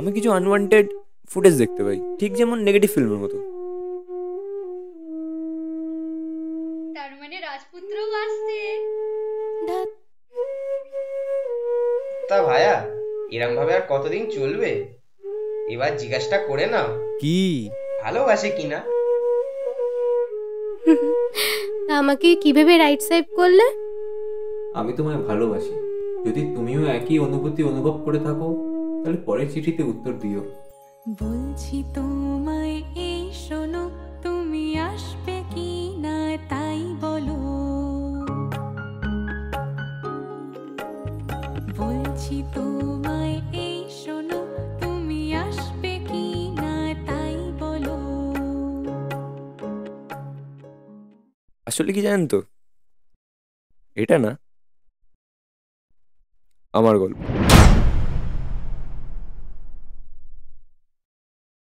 আমি কিছু unwanted footage দেখতে পাই, ঠিক যেমন নেগেটিভ ফিল্মের মতো। তার মানে রাজপুত্রও আসছে। ধ্যাৎ, তা ভায়া, এরম ভাবে আর কতদিন চলবে? এবার জিজ্ঞাসা করে নাও কি? ভালোবাসে কিনা। তা আমাকে কি ভেবে রাইট সাইড করলে? আমি তোমায় ভালোবাসি। যদি তুমিও একই অনুভূতি অনুভব করে থাকো তাহলে পরের চিঠিতে উত্তর দিও। বলছি তোমায় এই শোনো, তুমি আসবে কি না তাই বলো। বলছি তোমায় এই শোনো, তুমি আসবে কি না তাই বলো। আসলে কি জানেন তো, এটা না আমার গল্প।